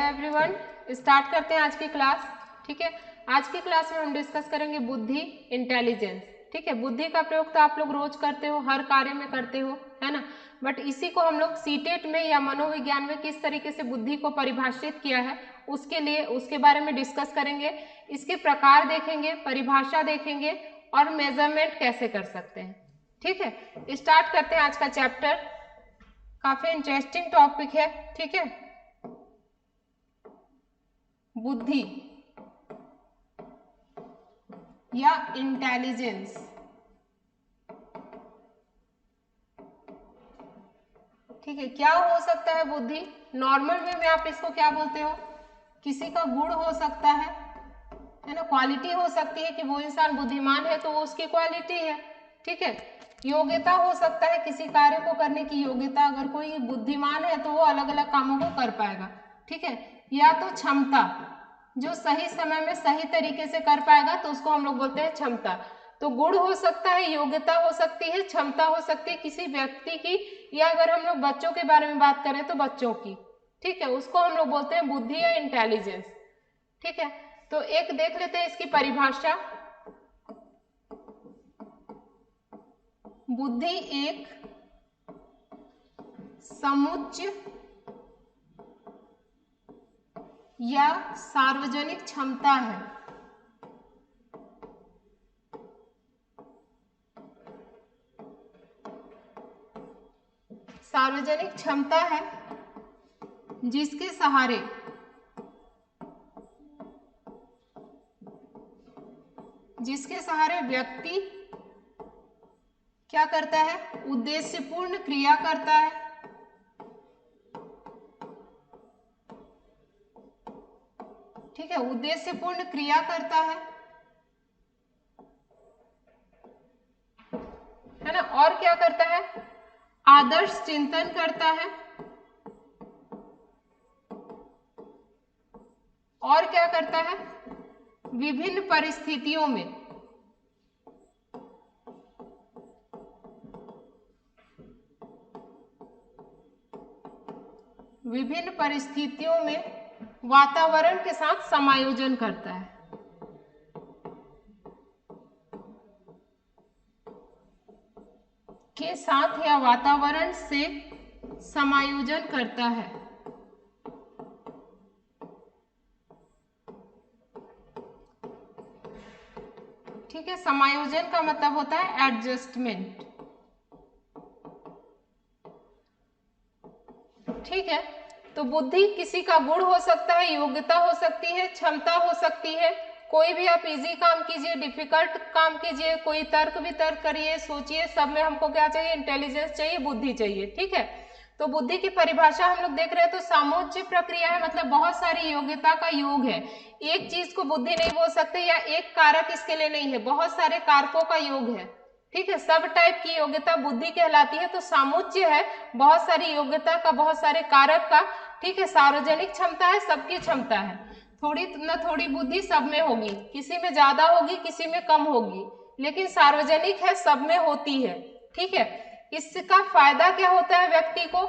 Everyone, start करते हैं आज की क्लास। ठीक है, आज की क्लास में हम डिस्कस करेंगे बुद्धि, इंटेलिजेंस। ठीक है, बुद्धि का प्रयोग तो आप लोग रोज करते हो, हर कार्य में करते हो, है ना। बट इसी को हम लोग सीटेट में या मनोविज्ञान में किस तरीके से बुद्धि को परिभाषित किया है उसके बारे में डिस्कस करेंगे। इसके प्रकार देखेंगे, परिभाषा देखेंगे और मेजरमेंट कैसे कर सकते हैं। ठीक है, स्टार्ट करते हैं आज का चैप्टर। काफी इंटरेस्टिंग टॉपिक है। ठीक है, बुद्धि या इंटेलिजेंस। ठीक है, क्या हो सकता है बुद्धि? नॉर्मल वे में आप इसको क्या बोलते हो? किसी का गुण हो सकता है ना, क्वालिटी हो सकती है कि वो इंसान बुद्धिमान है तो वो उसकी क्वालिटी है। ठीक है, योग्यता हो सकता है, किसी कार्य को करने की योग्यता, अगर कोई बुद्धिमान है तो वो अलग अलग कामों को कर पाएगा। ठीक है, या तो क्षमता, जो सही समय में सही तरीके से कर पाएगा तो उसको हम लोग बोलते हैं क्षमता। तो गुण हो सकता है, योग्यता हो सकती है, क्षमता हो सकती है किसी व्यक्ति की, या अगर हम लोग बच्चों के बारे में बात करें तो बच्चों की। ठीक है, उसको हम लोग बोलते हैं बुद्धि या इंटेलिजेंस। ठीक है, तो एक देख लेते हैं इसकी परिभाषा। बुद्धि एक समुच्चय या सार्वजनिक क्षमता है। सार्वजनिक क्षमता है जिसके सहारे व्यक्ति क्या करता है? उद्देश्यपूर्ण क्रिया करता है। ठीक है, उद्देश्यपूर्ण क्रिया करता है ना। और क्या करता है? आदर्श चिंतन करता है। और क्या करता है? विभिन्न परिस्थितियों में वातावरण के साथ समायोजन करता है। के साथ या वातावरण से समायोजन करता है। ठीक है, समायोजन का मतलब होता है एडजस्टमेंट। ठीक है, तो बुद्धि किसी का गुण हो सकता है, योग्यता हो सकती है, क्षमता हो सकती है। कोई भी आप इजी काम कीजिए, डिफिकल्ट काम कीजिए, कोई तर्क वितर्क करिए, सोचिए, सब में हमको क्या चाहिए? इंटेलिजेंस चाहिए, बुद्धि चाहिए। ठीक है, तो बुद्धि की परिभाषा हम लोग देख रहे हैं तो सामोच्च प्रक्रिया है, मतलब बहुत सारी योग्यता का योग है। एक चीज को बुद्धि नहीं बोल सकते या एक कारक इसके लिए नहीं है, बहुत सारे कारकों का योग है। ठीक है, सब टाइप की योग्यता बुद्धि कहलाती है। तो सामुच्य है बहुत सारी योग्यता का, बहुत सारे कारक का। ठीक है, सार्वजनिक क्षमता है, सबकी क्षमता है। थोड़ी न थोड़ी बुद्धि सब में होगी, किसी में ज्यादा होगी, किसी में कम होगी, लेकिन सार्वजनिक है, सब में होती है। ठीक है, इसका फायदा क्या होता है व्यक्ति को?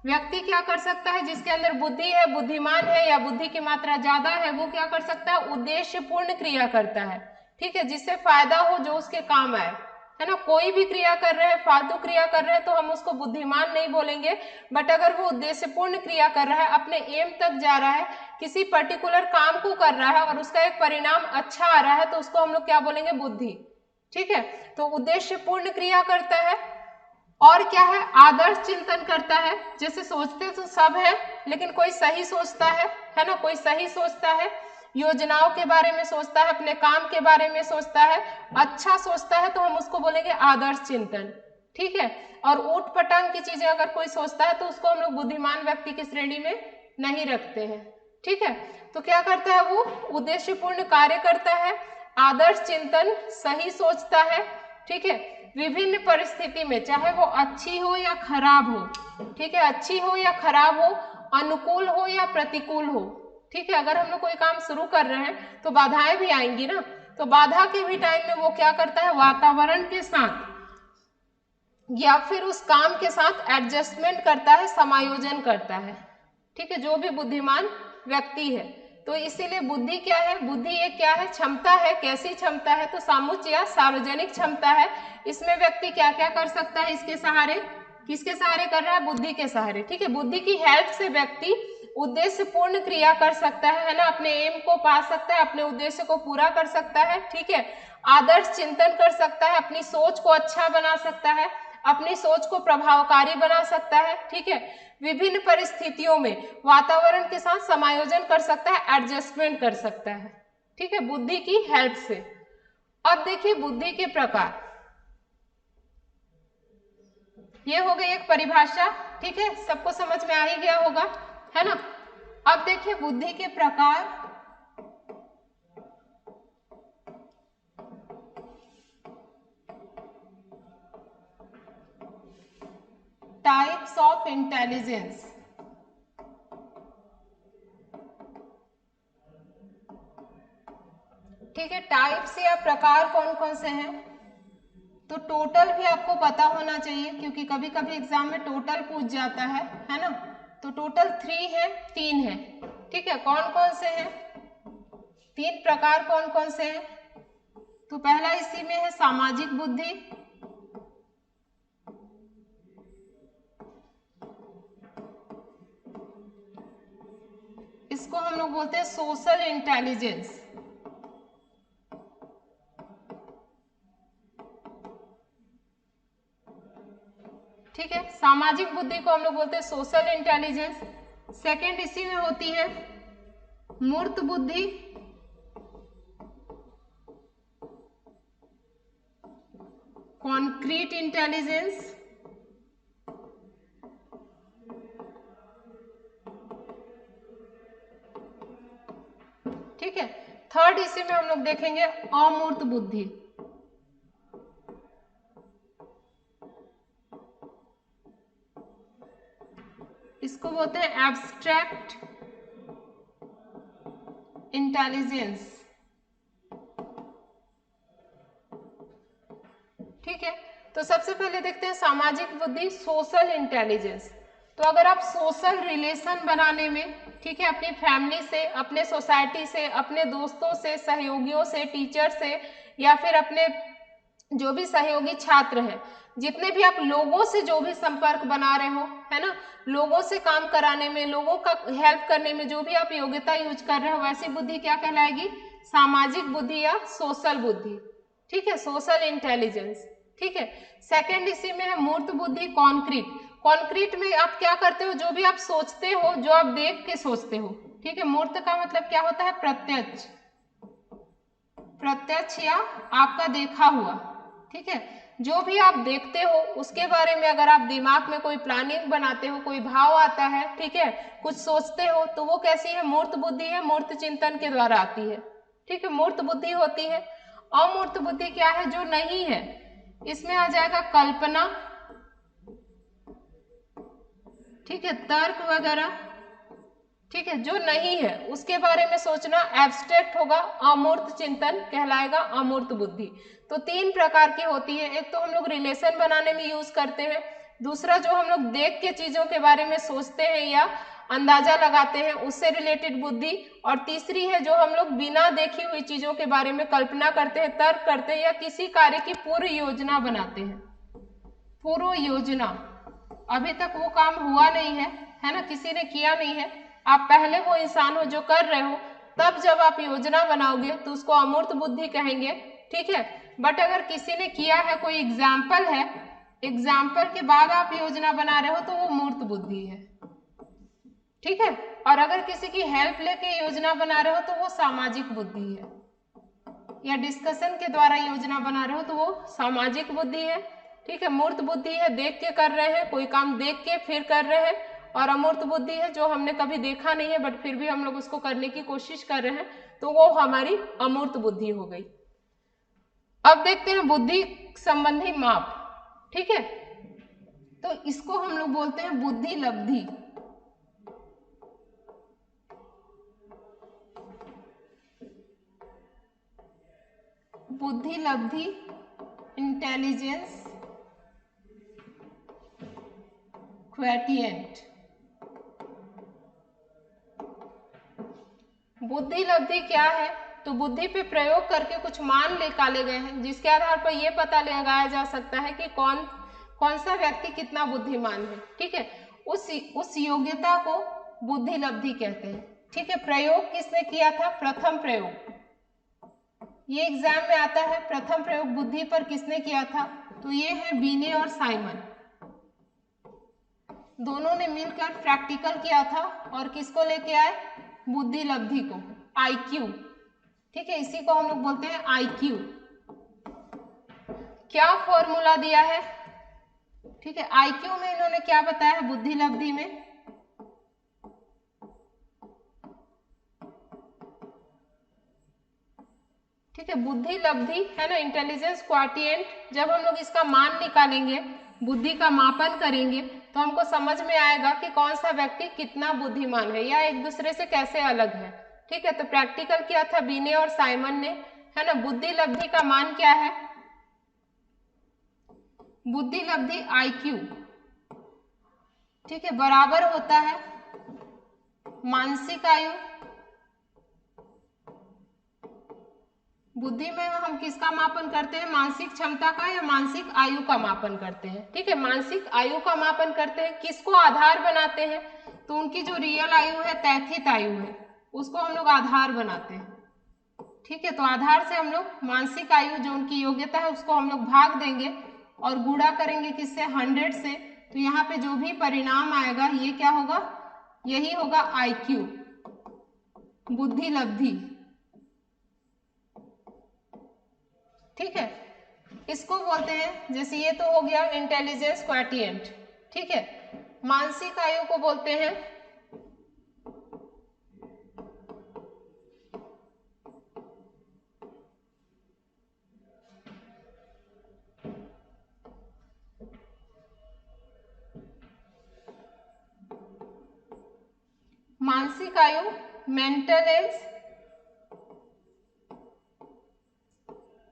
व्यक्ति क्या कर सकता है? जिसके अंदर बुद्धि है, बुद्धिमान है या बुद्धि की मात्रा ज्यादा है, वो क्या कर सकता है? उद्देश्यपूर्ण क्रिया करता है। ठीक है, जिससे फायदा हो, जो उसके काम आए, है ना। कोई भी क्रिया कर रहे हैं, फालतू क्रिया कर रहे हैं तो हम उसको बुद्धिमान नहीं बोलेंगे। बट अगर वो उद्देश्यपूर्ण क्रिया कर रहा है, अपने एम तक जा रहा है, किसी पर्टिकुलर काम को कर रहा है और उसका एक परिणाम अच्छा आ रहा है, तो उसको हम लोग क्या बोलेंगे? बुद्धि। ठीक है, तो उद्देश्यपूर्ण क्रिया करता है। और क्या है? आदर्श चिंतन करता है। जैसे सोचते तो सब है, लेकिन कोई सही सोचता है ना, कोई सही सोचता है, योजनाओं के बारे में सोचता है, अपने काम के बारे में सोचता है, अच्छा सोचता है, तो हम उसको बोलेंगे आदर्श चिंतन। ठीक है, और ऊट पटांग की चीजें अगर कोई सोचता है तो उसको हम लोग बुद्धिमान व्यक्ति की श्रेणी में नहीं रखते हैं। ठीक है, तो क्या करता है? वो उद्देश्यपूर्ण कार्य करता है, आदर्श चिंतन, सही सोचता है। ठीक है, विभिन्न परिस्थिति में, चाहे वो अच्छी हो या खराब हो, ठीक है, अच्छी हो या खराब हो, अनुकूल हो या प्रतिकूल हो। ठीक है, अगर हम लोग कोई काम शुरू कर रहे हैं तो बाधाएं भी आएंगी ना, तो बाधा के भी टाइम में वो क्या करता है? वातावरण के साथ या फिर उस काम के साथ एडजस्टमेंट करता है, समायोजन करता है। ठीक है, जो भी बुद्धिमान व्यक्ति है। तो इसीलिए बुद्धि क्या है, बुद्धि एक क्या है, क्षमता है। कैसी क्षमता है, तो सामुच्च या सार्वजनिक क्षमता है। इसमें व्यक्ति क्या क्या कर सकता है, इसके सहारे, किसके सहारे कर रहा है, बुद्धि के सहारे। ठीक है, बुद्धि की हेल्प से व्यक्ति उद्देश्य पूर्ण क्रिया कर सकता है ना, अपने एम को पा सकता है, अपने उद्देश्य को पूरा कर सकता है। ठीक है, आदर्श चिंतन कर सकता है, अपनी सोच को अच्छा बना सकता है, अपनी सोच को प्रभावकारी बना सकता है। ठीक है, विभिन्न परिस्थितियों में वातावरण के साथ समायोजन कर सकता है, एडजस्टमेंट कर सकता है। ठीक है, बुद्धि की हेल्प से। अब देखिए बुद्धि के प्रकार, ये हो गई एक परिभाषा। ठीक है, सबको समझ में आ ही गया होगा, है ना। अब देखिए बुद्धि के प्रकार, टाइप्स ऑफ इंटेलिजेंस। ठीक है, टाइप्स या प्रकार कौन कौन से हैं, तो टोटल भी आपको पता होना चाहिए, क्योंकि कभी कभी एग्जाम में टोटल पूछ जाता है ना। तो टोटल 3 है, 3 है। ठीक है, कौन कौन से हैं, 3 प्रकार कौन कौन से हैं, तो पहला इसी में है सामाजिक बुद्धि, इसको हम लोग बोलते हैं सोशल इंटेलिजेंस। ठीक है, सामाजिक बुद्धि को हम लोग बोलते हैं सोशल इंटेलिजेंस। सेकंड इसी में होती है मूर्त बुद्धि, कॉन्क्रीट इंटेलिजेंस, ठीक है। थर्ड इसी में हम लोग देखेंगे अमूर्त बुद्धि, इसको बोलते हैं एब्स्ट्रैक्ट इंटेलिजेंस। ठीक है, तो सबसे पहले देखते हैं सामाजिक बुद्धि, सोशल इंटेलिजेंस। तो अगर आप सोशल रिलेशन बनाने में, ठीक है, अपनी फैमिली से, अपने सोसाइटी से, अपने दोस्तों से, सहयोगियों से, टीचर से, या फिर अपने जो भी सहयोगी छात्र हैं, जितने भी आप लोगों से जो भी संपर्क बना रहे हो, है ना, लोगों से काम कराने में, लोगों का हेल्प करने में जो भी आप योग्यता यूज कर रहे हो, वैसी बुद्धि क्या कहलाएगी, सामाजिक बुद्धि या सोशल बुद्धि। ठीक है, सोशल इंटेलिजेंस। ठीक है, सेकंड इसी में है मूर्त बुद्धि, कॉन्क्रीट। कॉन्क्रीट में आप क्या करते हो, जो भी आप सोचते हो, जो आप देख के सोचते हो। ठीक है, मूर्त का मतलब क्या होता है, प्रत्यक्ष, प्रत्यक्ष या आपका देखा हुआ। ठीक है, जो भी आप देखते हो उसके बारे में अगर आप दिमाग में कोई प्लानिंग बनाते हो, कोई भाव आता है, ठीक है, कुछ सोचते हो, तो वो कैसी है, मूर्त बुद्धि है, मूर्त चिंतन के द्वारा आती है। ठीक है, मूर्त बुद्धि होती है। अमूर्त बुद्धि क्या है, जो नहीं है, इसमें आ जाएगा कल्पना, ठीक है, तर्क वगैरह। ठीक है, जो नहीं है उसके बारे में सोचना एब्स्ट्रैक्ट होगा, अमूर्त चिंतन कहलाएगा, अमूर्त बुद्धि। तो 3 प्रकार की होती है, एक तो हम लोग रिलेशन बनाने में यूज करते हैं, दूसरा जो हम लोग देख के चीजों के बारे में सोचते हैं या अंदाजा लगाते हैं, उससे रिलेटेड बुद्धि, और तीसरी है जो हम लोग बिना देखी हुई चीजों के बारे में कल्पना करते हैं, तर्क करते हैं, या किसी कार्य की पूर्व योजना बनाते हैं। पूर्व योजना, अभी तक वो काम हुआ नहीं है ना, किसी ने किया नहीं है, आप पहले वो इंसान हो जो कर रहे हो, तब जब आप योजना बनाओगे तो उसको अमूर्त बुद्धि कहेंगे। ठीक है, बट अगर किसी ने किया है, कोई एग्जाम्पल है, एग्जाम्पल के बाद आप योजना बना रहे हो तो वो मूर्त बुद्धि है। ठीक है, और अगर किसी की हेल्प लेके योजना बना रहे हो तो वो सामाजिक बुद्धि है, या डिस्कशन के द्वारा योजना बना रहे हो तो वो सामाजिक बुद्धि है। ठीक है, मूर्त बुद्धि है, देख के कर रहे हैं, कोई काम देख के फिर कर रहे हैं, और अमूर्त बुद्धि है जो हमने कभी देखा नहीं है बट फिर भी हम लोग उसको करने की कोशिश कर रहे हैं, तो वो हमारी अमूर्त बुद्धि हो गई। अब देखते हैं बुद्धि संबंधी माप। ठीक है, तो इसको हम लोग बोलते हैं बुद्धि लब्धि। बुद्धि लब्धि, इंटेलिजेंस क्वेटिएंट। बुद्धि लब्धि क्या है? तो बुद्धि पे प्रयोग करके कुछ मान निकाले गए हैं जिसके आधार पर यह पता लगाया जा सकता है कि कौन सा व्यक्ति कितना बुद्धिमान है। ठीक है, उस योग्यता को बुद्धि लब्धि कहते हैं। ठीक है, प्रयोग किसने किया था? प्रथम प्रयोग, ये एग्जाम में आता है। प्रथम प्रयोग बुद्धि पर किसने किया था? तो ये है बीने और साइमन, दोनों ने मिलकर प्रैक्टिकल किया था और किसको लेके आए? बुद्धि लब्धि को, आईक्यू। ठीक है, इसी को हम लोग बोलते हैं आईक्यू। क्या फॉर्मूला दिया है? ठीक है, आईक्यू में इन्होंने क्या बताया है? बुद्धि लब्धि में ठीक है, बुद्धि लब्धि है ना, इंटेलिजेंस क्वाटिएंट, जब हम लोग इसका मान निकालेंगे, बुद्धि का मापन करेंगे, तो हमको समझ में आएगा कि कौन सा व्यक्ति कितना बुद्धिमान है या एक दूसरे से कैसे अलग है। ठीक है, तो प्रैक्टिकल किया था बीने और साइमन ने, है ना। बुद्धि लब्धि का मान क्या है? बुद्धि लब्धि आईक्यू, ठीक है, बराबर होता है मानसिक आयु। बुद्धि में हम किसका मापन करते हैं? मानसिक क्षमता का या मानसिक आयु का मापन करते हैं। ठीक है, मानसिक आयु का मापन करते हैं। किसको आधार बनाते हैं? तो उनकी जो रियल आयु है, तैथित आयु है, उसको हम लोग आधार बनाते हैं। ठीक है, तो आधार से हम लोग मानसिक आयु जो उनकी योग्यता है उसको हम लोग भाग देंगे और गुणा करेंगे किससे? 100 से। तो यहाँ पे जो भी परिणाम आएगा ये क्या होगा? यही होगा आईक्यू, बुद्धि लब्धि। ठीक है, इसको बोलते हैं, जैसे ये तो हो गया इंटेलिजेंस क्वाटिएंट। ठीक है, मानसिक आयु को बोलते हैं मानसिक आयु, मेंटल एज।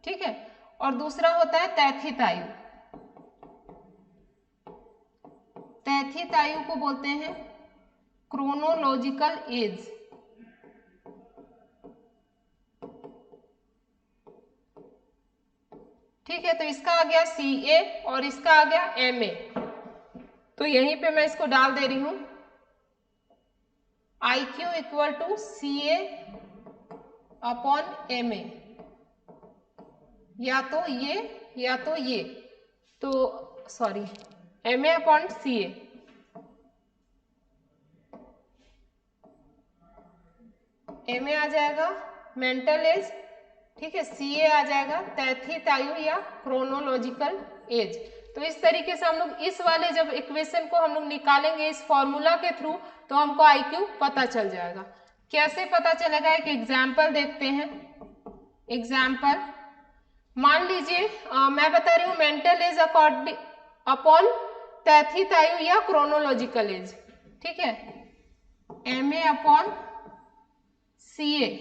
ठीक है, और दूसरा होता है तैथित आयु। तैथित आयु को बोलते हैं क्रोनोलॉजिकल एज। ठीक है, तो इसका आ गया CA और इसका आ गया MA। तो यहीं पे मैं इसको डाल दे रही हूं, IQ equal to CA upon MA, या तो ये तो sorry MA upon CA। MA आ जाएगा मेंटल एज, ठीक है, CA आ जाएगा तैथित आयु या क्रोनोलॉजिकल एज। तो इस तरीके से हम लोग इस वाले जब इक्वेशन को हम लोग निकालेंगे इस फॉर्मूला के थ्रू, तो हमको आईक्यू पता चल जाएगा। कैसे पता चलेगा? एक एग्जाम्पल देखते हैं। एग्जाम्पल, मान लीजिए मैं बता रही हूँ मेंटल एज अकॉर्डिंग अपॉन तैथित आयु या क्रोनोलॉजिकल एज। ठीक है, MA अपॉन CA,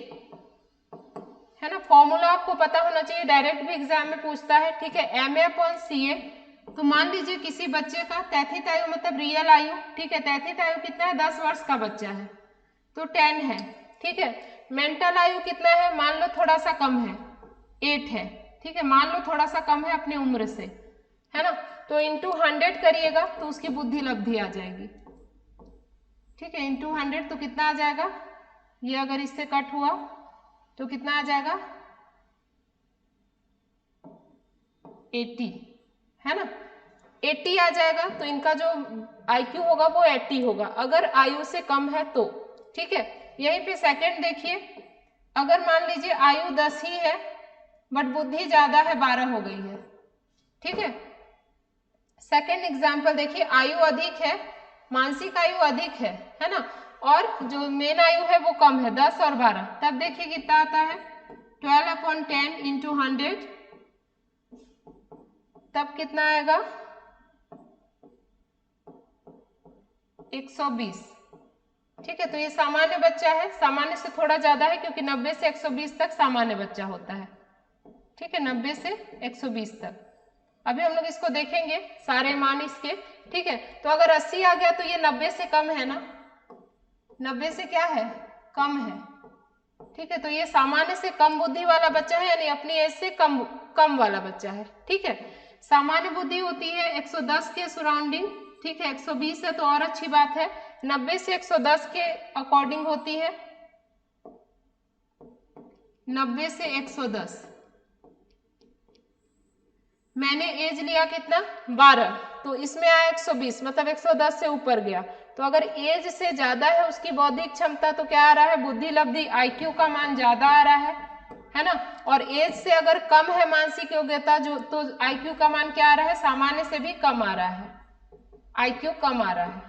है ना। फॉर्मूला आपको पता होना चाहिए, डायरेक्ट भी एग्जाम में पूछता है। ठीक है, MA अपॉन CA। तो मान लीजिए किसी बच्चे का तैथित आयु मतलब रियल आयु, ठीक है, तैथित आयु कितना है? 10 वर्ष का बच्चा है तो 10 है। ठीक है, मेंटल आयु कितना है? मान लो थोड़ा सा कम है, 8 है। ठीक है, मान लो थोड़ा सा कम है अपनी उम्र से, है ना। तो इंटू 100 करिएगा तो उसकी बुद्धि लब्धि आ जाएगी। ठीक है, इंटू 100 तो कितना आ जाएगा? ये अगर इससे कट हुआ तो कितना आ जाएगा? 80, है ना। 80 आ जाएगा तो इनका जो IQ होगा वो 80 होगा, अगर आयु से कम है तो। ठीक है, यहीं पे सेकंड देखिए, अगर मान लीजिए आयु 10 ही है बट बुद्धि ज्यादा है, 12 हो गई है। ठीक है, सेकंड एग्जाम्पल देखिए, आयु अधिक है, मानसिक आयु अधिक है ना, और जो मेन आयु है वो कम है, 10 और 12। तब देखिए कितना आता है? 12 अपॉन 10 इंटू 100, तब कितना आएगा? 120। ठीक है, तो ये सामान्य बच्चा है, सामान्य से थोड़ा ज्यादा है क्योंकि 90 से 120 तक सामान्य बच्चा होता है। ठीक है, 90 से 120 तक। अभी हम लोग इसको देखेंगे सारे मान इसके। ठीक है, तो अगर 80 आ गया तो ये 90 से कम है ना, 90 से क्या है? कम है। ठीक है, तो ये सामान्य से कम बुद्धि वाला बच्चा है, यानी अपनी एज से कम वाला बच्चा है। ठीक है, सामान्य बुद्धि होती है 110 के सराउंडिंग। ठीक है, 120 है तो और अच्छी बात है। 90 से 110 के अकॉर्डिंग होती है, 90 से 110। मैंने एज लिया कितना, 12, तो इसमें आया 120, मतलब 110 से ऊपर गया। तो अगर एज से ज्यादा है उसकी बौद्धिक क्षमता, तो क्या आ रहा है, बुद्धि लब्धि आईक्यू का मान ज्यादा आ रहा है ना। और एज से अगर कम है मानसिक योग्यता जो, तो आईक्यू का मान क्या आ रहा है, सामान्य से भी कम आ रहा है, आईक्यू कम आ रहा है।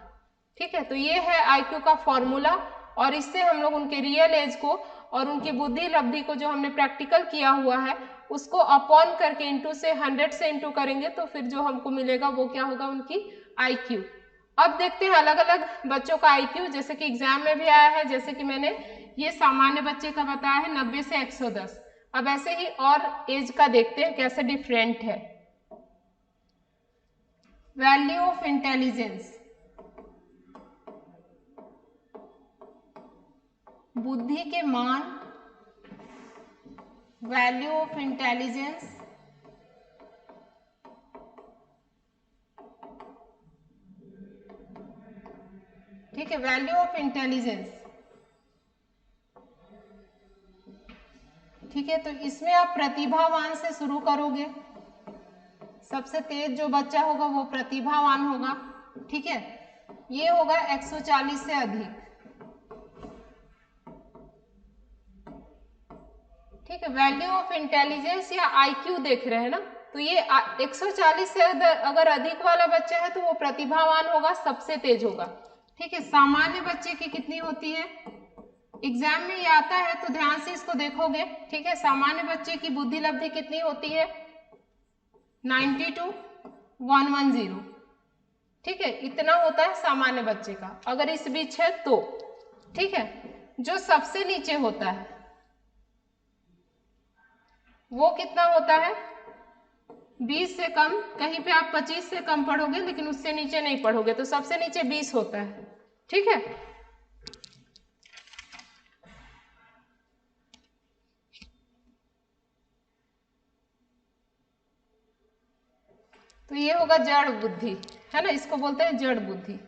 ठीक है, तो ये है आईक्यू का फॉर्मूला, और इससे हम लोग उनके रियल एज को और उनकी बुद्धि लब्धि को जो हमने प्रैक्टिकल किया हुआ है उसको अपॉन करके इंटू से 100 से इंटू करेंगे, तो फिर जो हमको मिलेगा वो क्या होगा, उनकी आईक्यू। अब देखते हैं अलग अलग बच्चों का आईक्यू, जैसे कि एग्जाम में भी आया है, जैसे कि मैंने ये सामान्य बच्चे का बताया है 90 से 110। अब ऐसे ही और एज का देखते हैं कैसे डिफरेंट है। वैल्यू ऑफ इंटेलिजेंस, बुद्धि के मान, वैल्यू ऑफ इंटेलिजेंस, ठीक है, वैल्यू ऑफ इंटेलिजेंस। ठीक है, तो इसमें आप प्रतिभावान से शुरू करोगे, सबसे तेज जो बच्चा होगा वो प्रतिभावान होगा। ठीक है, ये होगा 140 से अधिक। ठीक है, वैल्यू ऑफ इंटेलिजेंस या आईक्यू देख रहे हैं ना, तो ये 140 से अगर अधिक वाला बच्चा है तो वो प्रतिभावान होगा, सबसे तेज होगा। ठीक है, सामान्य बच्चे की कितनी होती है, एग्जाम में ये आता है तो ध्यान से इसको देखोगे। ठीक है, सामान्य बच्चे की बुद्धि लब्धि कितनी होती है, 90 to 110। ठीक है, इतना होता है सामान्य बच्चे का, अगर इस बीच है तो। ठीक है, जो सबसे नीचे होता है वो कितना होता है, 20 से कम, कहीं पे आप 25 से कम पढ़ोगे लेकिन उससे नीचे नहीं पढ़ोगे, तो सबसे नीचे 20 होता है। ठीक है, तो ये होगा जड़ बुद्धि, है ना, इसको बोलते हैं जड़ बुद्धि।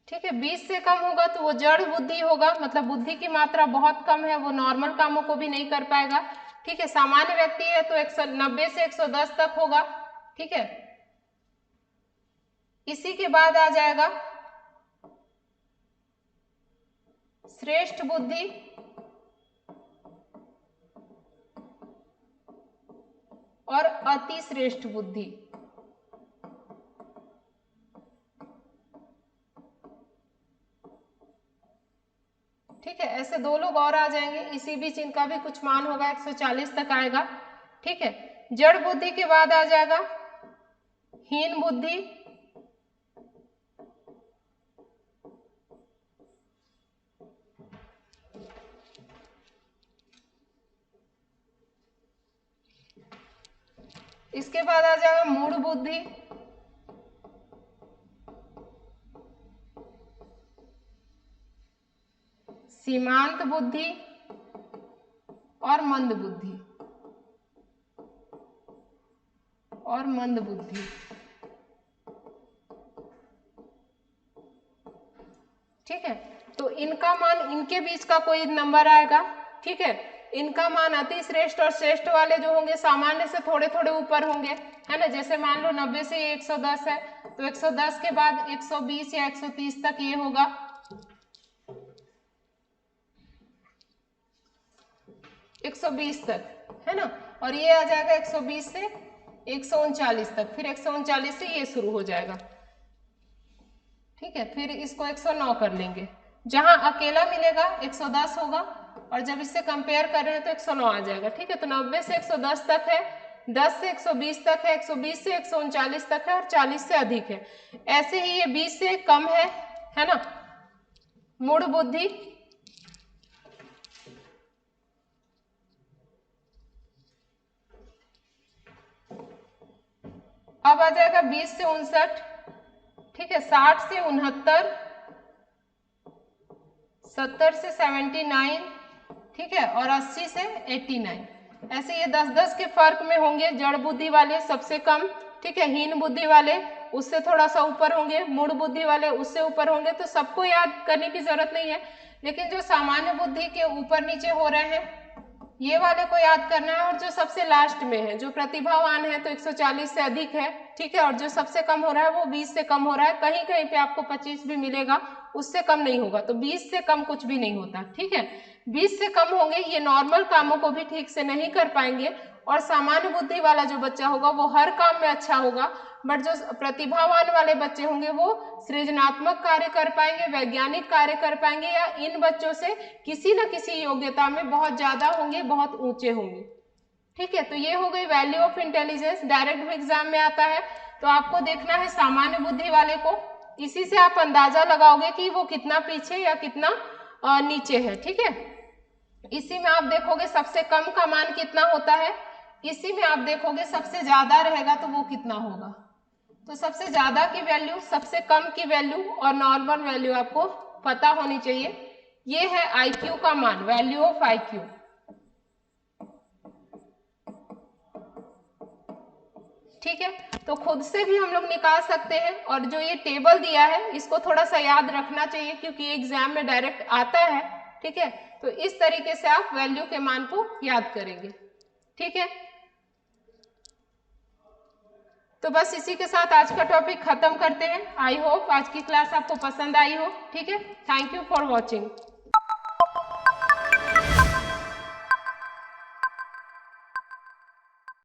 ठीक है, 20 से कम होगा तो वो जड़ बुद्धि होगा, मतलब बुद्धि की मात्रा बहुत कम है, वो नॉर्मल कामों को भी नहीं कर पाएगा। ठीक है, सामान्य व्यक्ति है तो 190 से 110 तक होगा। ठीक है, इसी के बाद आ जाएगा श्रेष्ठ बुद्धि और अति श्रेष्ठ बुद्धि। ठीक है, ऐसे दो लोग और आ जाएंगे, इसी बीच इनका भी कुछ मान होगा, 140 तक आएगा। ठीक है, जड़ बुद्धि के बाद आ जाएगा हीन बुद्धि, इसके बाद आ जाएगा मूढ़ बुद्धि, सीमांत बुद्धि और मंद बुद्धि, और मंद बुद्धि। ठीक है, तो इनका मान, इनके बीच का कोई नंबर आएगा। ठीक है, इनका मान अति श्रेष्ठ और श्रेष्ठ वाले जो होंगे सामान्य से थोड़े थोड़े ऊपर होंगे, है ना। जैसे मान लो 90 से ये 110 है, तो 110 के बाद 120 या 130 तक ये होगा। 120 तक, है ना, और ये आ जाएगा 120 से 139 तक, फिर 139 से ये शुरू हो जाएगा। ठीक है, फिर इसको 109 कर लेंगे, जहां अकेला मिलेगा 110 होगा, और जब इससे कंपेयर कर रहे हैं तो 109 आ जाएगा। ठीक है, तो 90 से 110 तक है, 10 से 120 तक है, 120 से 139 तक है, और 40 से अधिक है। ऐसे ही ये 20 से कम है ना, मूढ़ बुद्धि, अब आ जाएगा 20 से 59। ठीक है, 60 से 69, 70 से 79, ठीक है, और 80 से 89। ऐसे ये 10-10 के फर्क में होंगे। जड़ बुद्धि वाले सबसे कम, ठीक है, हीन बुद्धि वाले उससे थोड़ा सा ऊपर होंगे, मूढ़ बुद्धि वाले उससे ऊपर होंगे। तो सबको याद करने की जरूरत नहीं है, लेकिन जो सामान्य बुद्धि के ऊपर नीचे हो रहे हैं ये वाले को याद करना है। और जो सबसे लास्ट में है, जो प्रतिभावान है तो 140 से अधिक है, ठीक है, और जो सबसे कम हो रहा है वो 20 से कम हो रहा है। कहीं कहीं पे आपको 25 भी मिलेगा, उससे कम नहीं होगा। तो 20 से कम कुछ भी नहीं होता, ठीक है। 20 से कम होंगे ये नॉर्मल कामों को भी ठीक से नहीं कर पाएंगे, और सामान्य बुद्धि वाला जो बच्चा होगा वो हर काम में अच्छा होगा। बट जो प्रतिभावान वाले बच्चे होंगे वो सृजनात्मक कार्य कर पाएंगे, वैज्ञानिक कार्य कर पाएंगे, या इन बच्चों से किसी न किसी योग्यता में बहुत ज्यादा होंगे, बहुत ऊंचे होंगे, ठीक है। तो ये हो गई value of intelligence, direct exam में आता है। तो आपको देखना है सामान्य बुद्धि वाले को, इसी से आप अंदाजा लगाओगे कि वो कितना पीछे या कितना नीचे है, ठीक है। इसी में आप देखोगे सबसे कम का मान कितना होता है, इसी में आप देखोगे सबसे ज्यादा रहेगा तो वो कितना होगा। तो सबसे ज्यादा की वैल्यू, सबसे कम की वैल्यू और नॉर्मल वैल्यू आपको पता होनी चाहिए। ये है आईक्यू का मान, वैल्यू ऑफ आईक्यू, ठीक है। तो खुद से भी हम लोग निकाल सकते हैं, और जो ये टेबल दिया है इसको थोड़ा सा याद रखना चाहिए क्योंकि एग्जाम में डायरेक्ट आता है, ठीक है। तो इस तरीके से आप वैल्यू के मान को याद करेंगे, ठीक है। तो बस इसी के साथ आज का टॉपिक खत्म करते हैं। आई होप आज की क्लास आपको पसंद आई हो, ठीक है। Thank you for watching.